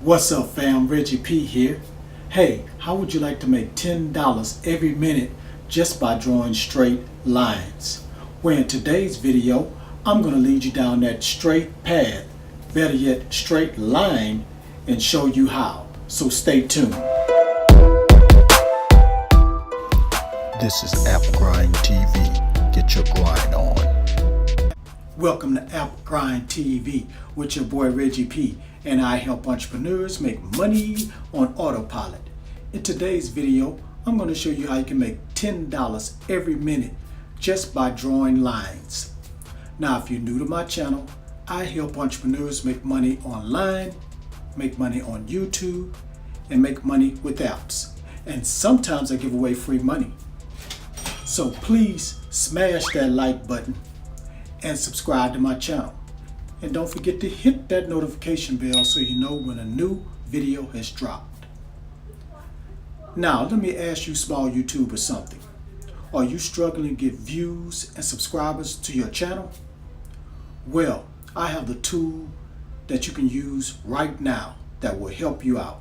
What's up, fam? Reggie P here. Hey, how would you like to make $10 every minute just by drawing straight lines? Well, in today's video, I'm going to lead you down that straight path, better yet, straight line, and show you how. So stay tuned. This is App Grind TV. Get your grind on. Welcome to App Grind TV with your boy Reggie P, and I help entrepreneurs make money on autopilot. In today's video, I'm going to show you how you can make $10 every minute just by drawing lines. Now, if you're new to my channel, I help entrepreneurs make money online, make money on YouTube, and make money with apps. And sometimes I give away free money. So please smash that like button and subscribe to my channel. And don't forget to hit that notification bell so you know when a new video has dropped. Now, let me ask you small YouTubers something. Are you struggling to get views and subscribers to your channel? Well, I have the tool that you can use right now that will help you out.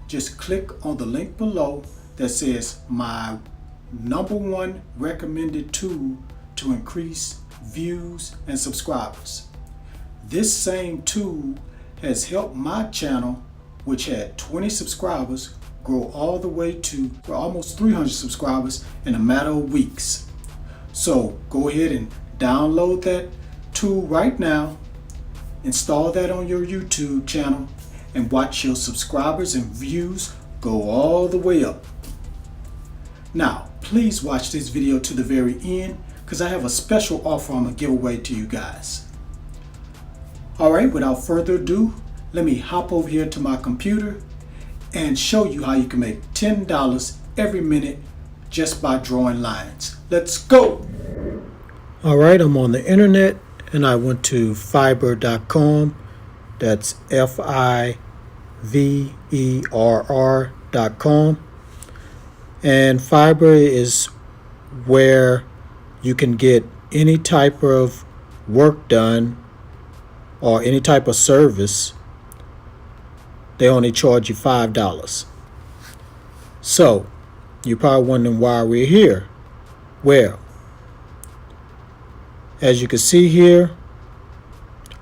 Just click on the link below that says my #1 recommended tool to increase views and subscribers. This same tool has helped my channel, which had 20 subscribers, grow all the way to almost 300 subscribers in a matter of weeks. So go ahead and download that tool right now, install that on your YouTube channel, and watch your subscribers and views go all the way up. Now, please watch this video to the very end because I have a special offer I'm going to give away to you guys. Alright, without further ado, let me hop over here to my computer and show you how you can make $10 every minute just by drawing lines. Let's go! Alright, I'm on the internet and I went to Fiverr.com. That's Fiverr.com. And Fiverr is where you can get any type of work done or any type of service. They only charge you $5. So you're probably wondering why we're here. Well, as you can see here,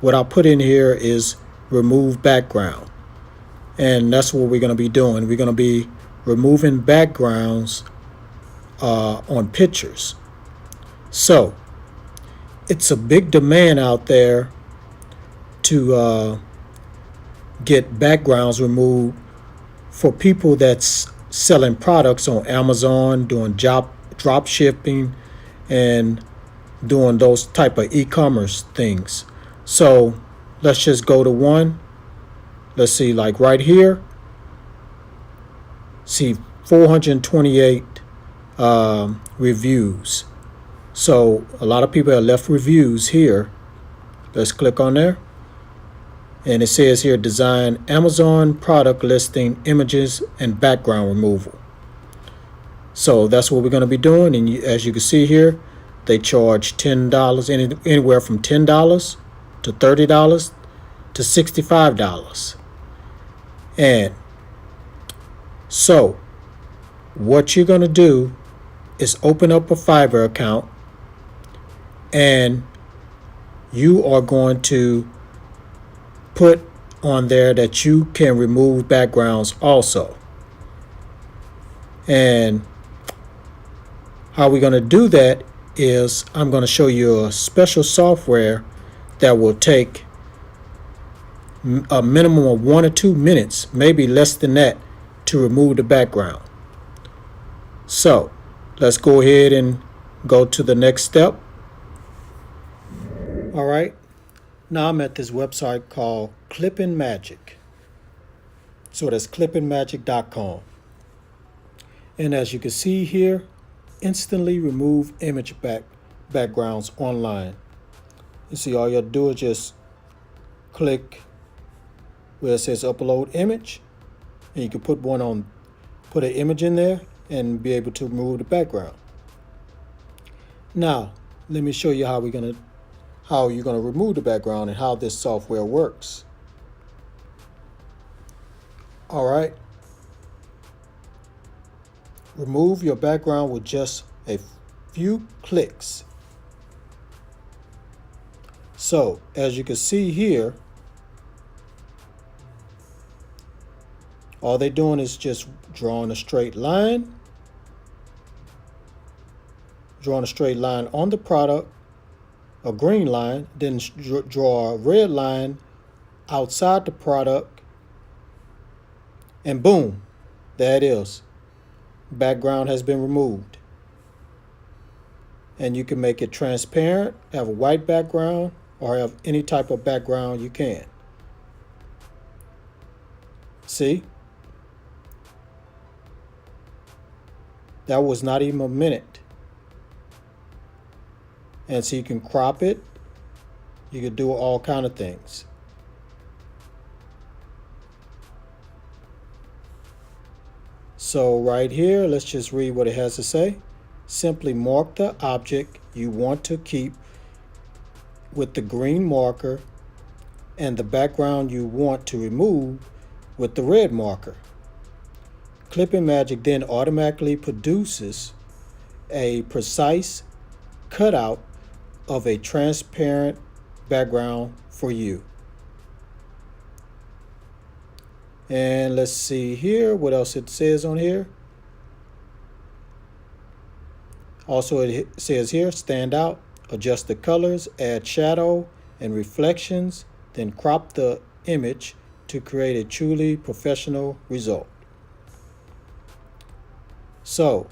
what I put in here is remove background. And that's what we're going to be doing. We're going to be removing backgrounds on pictures. So it's a big demand out there to get backgrounds removed for people that's selling products on Amazon, doing drop shipping, and doing those type of e-commerce things. So let's just go to one. Let's see, like right here, see 428 reviews. So a lot of people have left reviews here. Let's click on there. And it says here, design Amazon product listing images and background removal. So that's what we're going to be doing. And as you can see here, they charge $10, anywhere from $10 to $30 to $65. And so what you're going to do is open up a Fiverr account, and you are going to put on there that you can remove backgrounds also. And how we're going to do that is I'm going to show you a special software that will take a minimum of 1 or 2 minutes, maybe less than that, to remove the background. So let's go ahead and go to the next step. All right. Now I'm at this website called Clipping Magic. So that's clippingmagic.com. And as you can see here, instantly remove image backgrounds online. You see, all you have to do is just click where it says upload image, and you can put an image in there and be able to remove the background. Now, let me show you how you're going to remove the background and how this software works. All right. Remove your background with just a few clicks. So, as you can see here, all they're doing is just drawing a straight line. Drawing a straight line on the product, a green line, then draw a red line outside the product, and boom, there it is. Background has been removed. And you can make it transparent, have a white background, or have any type of background you can. See? That was not even a minute. And so you can crop it. You can do all kind of things. So right here, let's just read what it has to say. Simply mark the object you want to keep with the green marker and the background you want to remove with the red marker. Clipping Magic then automatically produces a precise cutout of a transparent background for you. And let's see here what else it says on here. Also, it says here, stand out, adjust the colors, add shadow and reflections, then crop the image to create a truly professional result. So,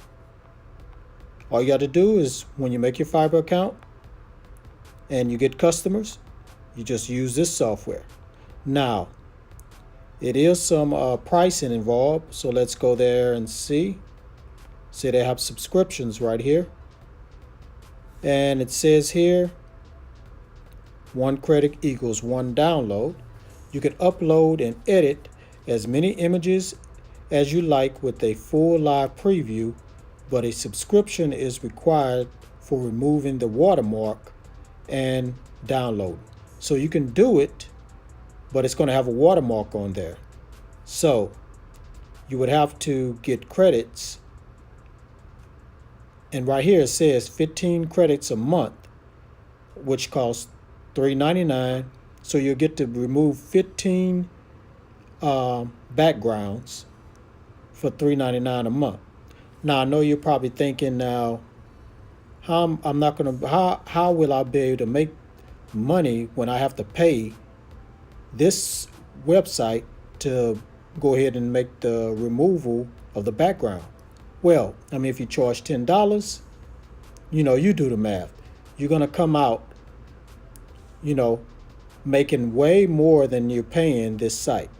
all you got to do is when you make your Fiverr account and you get customers, you just use this software. Now, it is some pricing involved, so let's go there and see. See, they have subscriptions right here. And it says here, 1 credit equals 1 download. You can upload and edit as many images as you like with a full live preview, but a subscription is required for removing the watermark and downloading. So you can do it, but it's going to have a watermark on there. So you would have to get credits. And right here it says 15 credits a month, which costs $3.99. So you'll get to remove 15 backgrounds for $3.99 a month. Now I know you're probably thinking now, how will I be able to make money when I have to pay this website to go ahead and make the removal of the background? Well, I mean, if you charge $10, you do the math. You're going to come out, making way more than you're paying this site.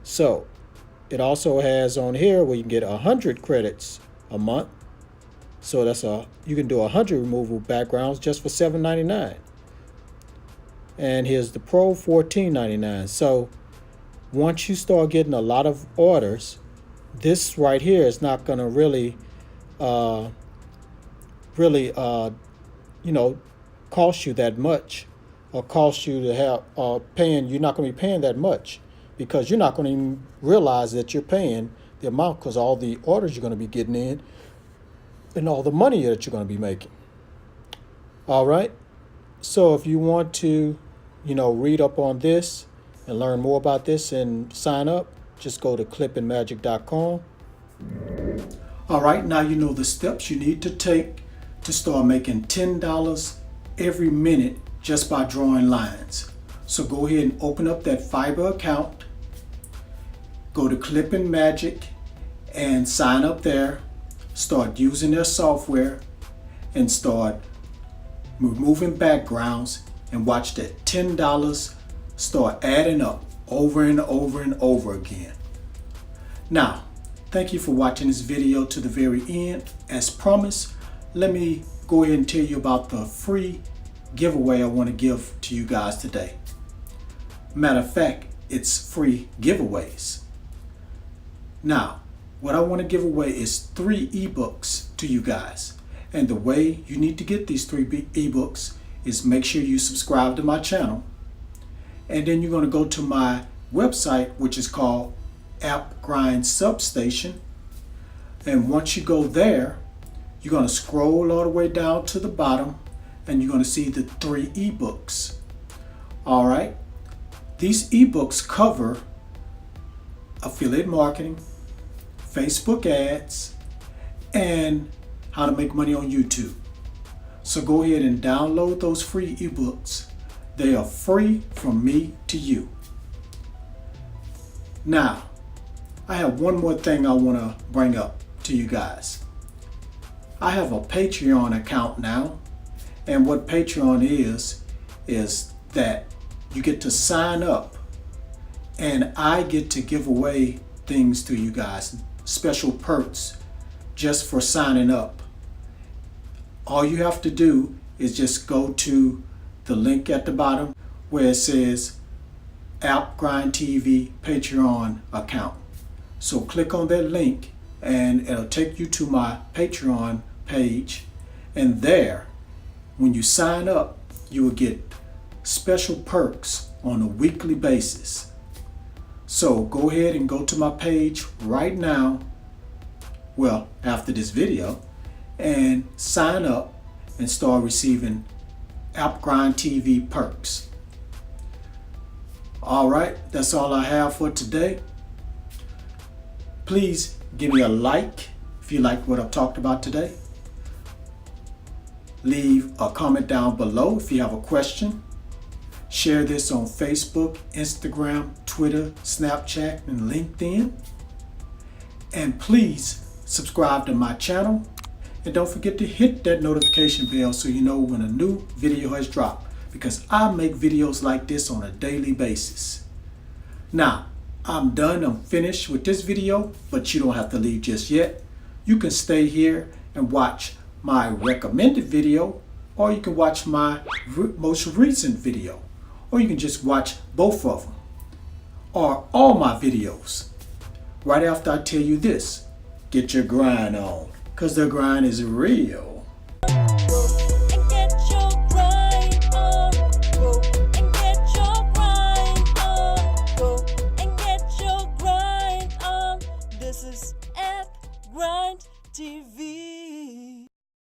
So it also has on here where you can get 100 credits a month. So you can do 100 removable backgrounds just for $7.99. And here's the Pro, $14.99. So once you start getting a lot of orders, this right here is not going to really cost you that much, or cost you to have you're not going to be paying that much, because you're not going to even realize that you're paying the amount, because all the orders you're going to be getting in and all the money that you're going to be making. All right. So if you want to, read up on this and learn more about this and sign up, just go to clippingmagic.com. All right, now you know the steps you need to take to start making $10 every minute just by drawing lines. So go ahead and open up that Fiverr account, go to Clipping Magic and sign up there, start using their software and start removing backgrounds, and watch that $10 start adding up over and over and over again. Now, thank you for watching this video to the very end. As promised, let me go ahead and tell you about the free giveaway I want to give to you guys today. Matter of fact, it's free giveaways. Now, what I want to give away is 3 ebooks to you guys. And the way you need to get these 3 ebooks is make sure you subscribe to my channel. And then you're going to go to my website, which is called App Grind Substation. And once you go there, you're going to scroll all the way down to the bottom and you're going to see the 3 ebooks. All right. These ebooks cover affiliate marketing, Facebook ads, and how to make money on YouTube. So go ahead and download those free ebooks. They are free from me to you. Now, I have one more thing I want to bring up to you guys. I have a Patreon account now, and what Patreon is that you get to sign up and I get to give away things to you guys, special perks just for signing up. All you have to do is just go to the link at the bottom where it says App Grind TV Patreon account. So click on that link and it'll take you to my Patreon page, and there, when you sign up, you will get special perks on a weekly basis. So go ahead and go to my page right now, well, after this video, and sign up and start receiving App Grind TV perks. All right, that's all I have for today. Please give me a like if you like what I've talked about today. Leave a comment down below if you have a question. Share this on Facebook, Instagram, Twitter, Snapchat, and LinkedIn. And please subscribe to my channel. And don't forget to hit that notification bell so you know when a new video has dropped, because I make videos like this on a daily basis. Now, I'm done. I'm finished with this video, but you don't have to leave just yet. You can stay here and watch my recommended video, or you can watch my most recent video, or you can just watch both of them, or all my videos. Right after I tell you this, get your grind on, because the grind is real.